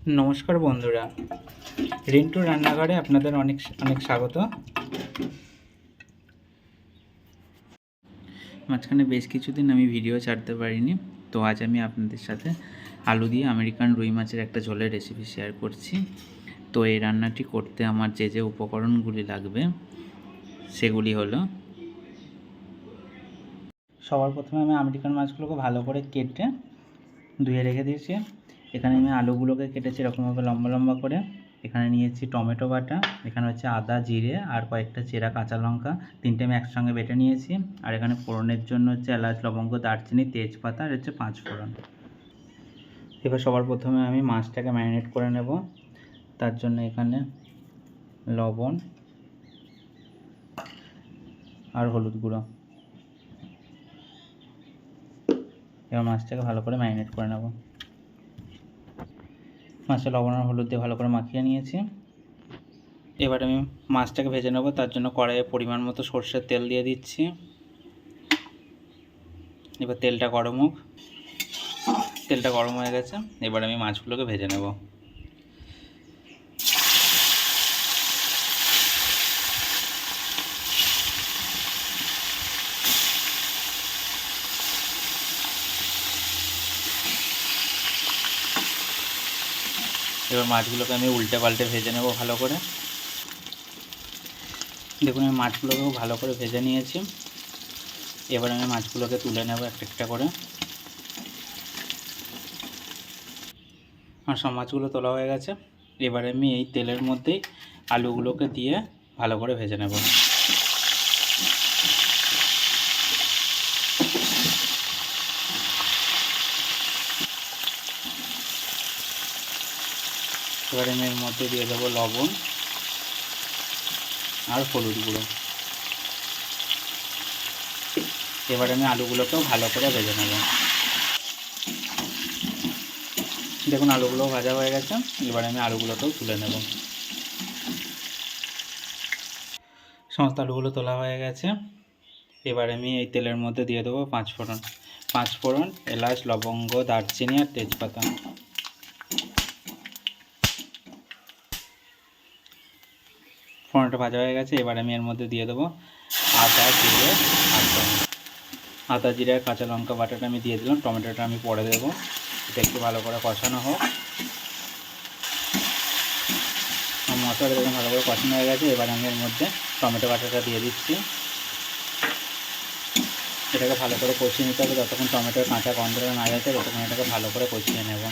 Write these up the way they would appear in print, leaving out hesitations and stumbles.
নমস্কার বন্ধুরা, রিন্টুর রান্নাঘরে আপনাদের অনেক অনেক স্বাগত। মাঝখানে বেশ কিছুদিন আমি ভিডিও ছাড়তে পারিনি, তো আজ আমি আপনাদের সাথে আলু দিয়ে আমেরিকান রুই মাছের একটা ঝোলের রেসিপি শেয়ার করছি। তো এই রান্নাটি করতে আমার যে যে উপকরণগুলি লাগবে সেগুলি হলো, সবার প্রথমে আমি আমেরিকান মাছগুলোকে ভালো করে কেটে ধুয়ে রেখে দিয়েছি। এখানে আমি আলুগুলোকে কেটেছি এরকমভাবে লম্বা লম্বা করে। এখানে নিয়েছি টমেটো বাটা, এখানে হচ্ছে আদা, জিরে আর কয়েকটা চেরা কাঁচা লঙ্কা, তিনটে আমি একসঙ্গে বেটে নিয়েছি। আর এখানে ফোড়নের জন্য হচ্ছে এলাচ, লবঙ্গ, দারচিনি, তেজপাতা আর হচ্ছে 5 ফোড়ন। এবার সবার প্রথমে আমি মাছটাকে ম্যারিনেট করে নেব। তার জন্য এখানে লবণ আর হলুদ গুঁড়ো, এবার মাছটাকে ভালো করে ম্যারিনেট করে নেব। মাছটা লবণ আর হলুদ দিয়ে ভালো করে মাখিয়ে নিয়েছি। এবার আমি মাছটাকে ভেজে নেব। তার জন্য কড়াইয়ে পরিমাণ মতো সরষের তেল দিয়ে দিচ্ছি। এবার তেলটা গরম হয়ে গেছে। এবার আমি মাছগুলোকে ভেজে নেব। এবার মাছগুলোকে আমি উল্টে পাল্টে ভেজে নেব ভালো করে। দেখুন আমি মাছগুলোকেও ভালো করে ভেজে নিয়েছি। এবার আমি মাছগুলোকে তুলে নেব একটা একটা করে। আর সব মাছগুলো তোলা হয়ে গেছে। এবার আমি এই তেলের মধ্যেই আলুগুলোকে দিয়ে ভালো করে ভেজে নেব। এবার আমি এর মধ্যে দিয়ে দেবো লবণ আর হলুদ গুঁড়ো। এবার আমি আলুগুলোকেও ভালো করে ভেজে নেব। দেখুন আলুগুলোও ভাজা হয়ে গেছে। এবার আমি আলুগুলোকেও তুলে নেব। সমস্ত আলুগুলো তোলা হয়ে গেছে। এবার আমি এই তেলের মধ্যে দিয়ে দেবো 5 ফোড়ন, এলাচ, লবঙ্গ, দারচিনি আর তেজপাতা। ফোড়নটা ভাজা হয়ে গেছে। এবার আমি এর মধ্যে দিয়ে দেবো আদা, জিরে আর আদা, জিরে আর কাঁচা লঙ্কা বাটাটা আমি দিয়ে দিলাম। টমেটোটা আমি পরে দেবো। এটা একটু ভালো করে কষানো হোক। মশলাটা দেখুন ভালো করে কষানো হয়ে গেছে। এবার আমি এর মধ্যে টমেটো বাটাটা দিয়ে দিচ্ছি। এটাকে ভালো করে কষিয়ে নিতে হবে। যতক্ষণ টমেটোর কাঁচা গন্ধটা না যাচ্ছে ততক্ষণ এটাকে ভালো করে কষিয়ে নেব।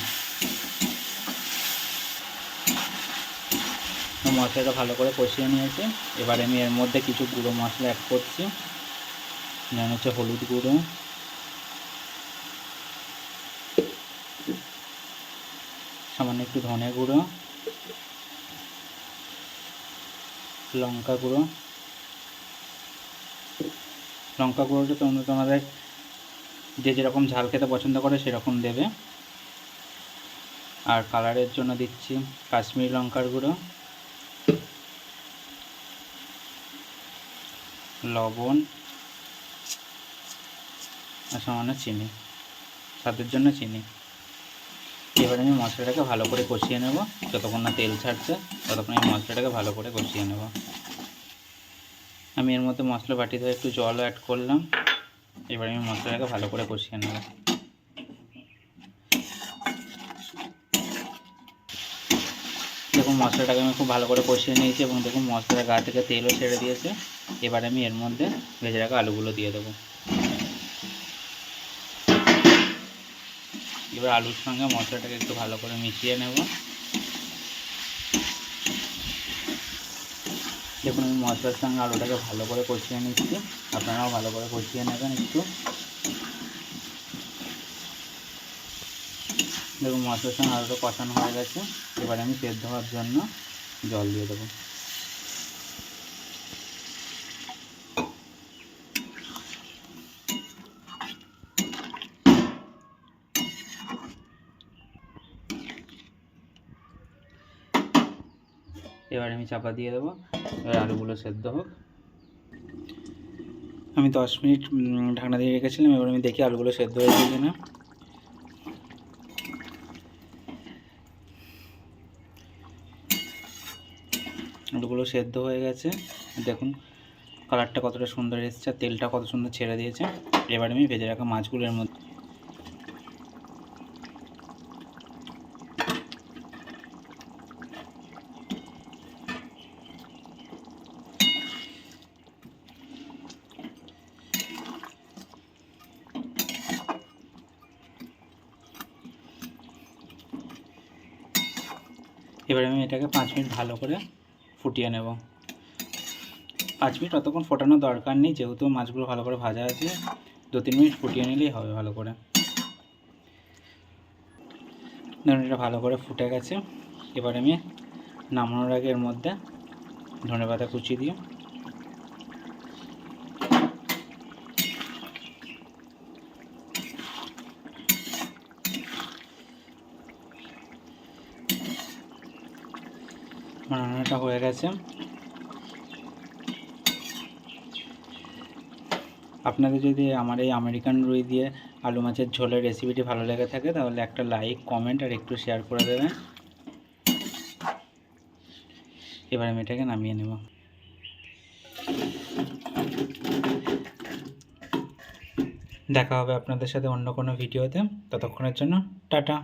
মশলাটা ভালো করে কষিয়ে নিয়েছি। এবার আমি এর মধ্যে কিছু গুঁড়ো মশলা অ্যাড করছি, যেমন হচ্ছে হলুদ গুঁড়ো, সামান্য একটু ধনে গুঁড়ো, লঙ্কা গুঁড়োটা তোমাদের যে যেরকম ঝাল খেতে পছন্দ করে সেরকম দেবে। আর কালারের জন্য দিচ্ছি কাশ্মীরি লঙ্কার গুঁড়ো, লবণ আর সামান্য চিনি, স্বাদের জন্য চিনি। এবার আমি মশলাটাকে ভালো করে কষিয়ে নেব। যতক্ষণ না তেল ছাড়ছে ততক্ষণ আমি মশলাটাকে ভালো করে কষিয়ে নেব। আমি এর মধ্যে মশলা বাটি ধরে একটু জলও অ্যাড করলাম। এবার আমি মশলাটাকে ভালো করে কষিয়ে নেব। দেখুন মশলাটাকে আমি খুব ভালো করে কষিয়ে নিয়েছি এবং দেখুন মশলার গা থেকে তেলও ছেড়ে দিয়েছে। এবার আমি এর মধ্যে ভেজে রাখা আলুগুলো দিয়ে দেবো। এবার আলুর সঙ্গে মশলাটাকে একটু ভালো করে মিশিয়ে নেব। দেখুন আমি মশলার সঙ্গে আলুটাকে ভালো করে কষিয়ে নিচ্ছি। আপনারাও ভালো করে কষিয়ে নেবেন একটু। দেখুন মশলার সঙ্গে আলুটা কষানো হয়ে গেছে। এবার আমি সেদ্ধ হওয়ার জন্য জল দিয়ে দেবো। এবার আমি চাপা দিয়ে দেবো। এবার আলুগুলো সেদ্ধ হোক। আমি 10 মিনিট ঢাকনা দিয়ে রেখেছিলাম। এবার আমি দেখি আলুগুলো সেদ্ধ হয়েছে কিনা। দেখুন আলুগুলো সেদ্ধ হয়ে গেছে। এবার আমি এর মধ্যে 1 চামচ চিনি দিয়ে দিচ্ছি। 1 চামচ চিনি দিয়ে দিলাম। এবার আমি চাপা দিয়ে দেবো। 10 মিনিট ঢাকনা দিয়ে রেখেছিলাম। এবার আমি দেখি আলুগুলো সেদ্ধ হয়েছে কিনা। দেখুন আলুগুলো সেদ্ধ হয়ে গেছে। এবার আমি চাপা দিয়ে দেবো। আলুগুলো সেদ্ধ হয়ে গেছে, দেখুন কালারটা কতটা সুন্দর এসেছে আর তেলটা কত সুন্দর ছেড়ে দিয়েছে। এবার আমি ভেজে রাখা মাছগুলোর মধ্যে এবার আমি এটাকে 5 মিনিট ভালো করে ফুটিয়ে নেব। 5 মিনিট অতক্ষণ ফোটানোর দরকার নেই, যেহেতু মাছগুলো ভালো করে ভাজা আছে, 2-3 মিনিট ফুটিয়ে নিলেই হবে ভালো করে। ধরুন এটা ভালো করে ফুটে গেছে। এবার আমি নামানোর আগে এর মধ্যে ধনেপাতা কুচি দিয়ে রান্নাটা হয়ে গেছে। আপনাদের যদি আমার এই আমেরিকান রুই দিয়ে আলু মাছের ঝোলের রেসিপিটি ভালো লেগে থাকে তাহলে একটা লাইক, কমেন্ট আর একটু শেয়ার করে দেবেন। এবার আমি এটাকে নামিয়ে নেব। দেখা হবে আপনাদের সাথে অন্য কোনো ভিডিওতে, ততক্ষণের জন্য টাটা।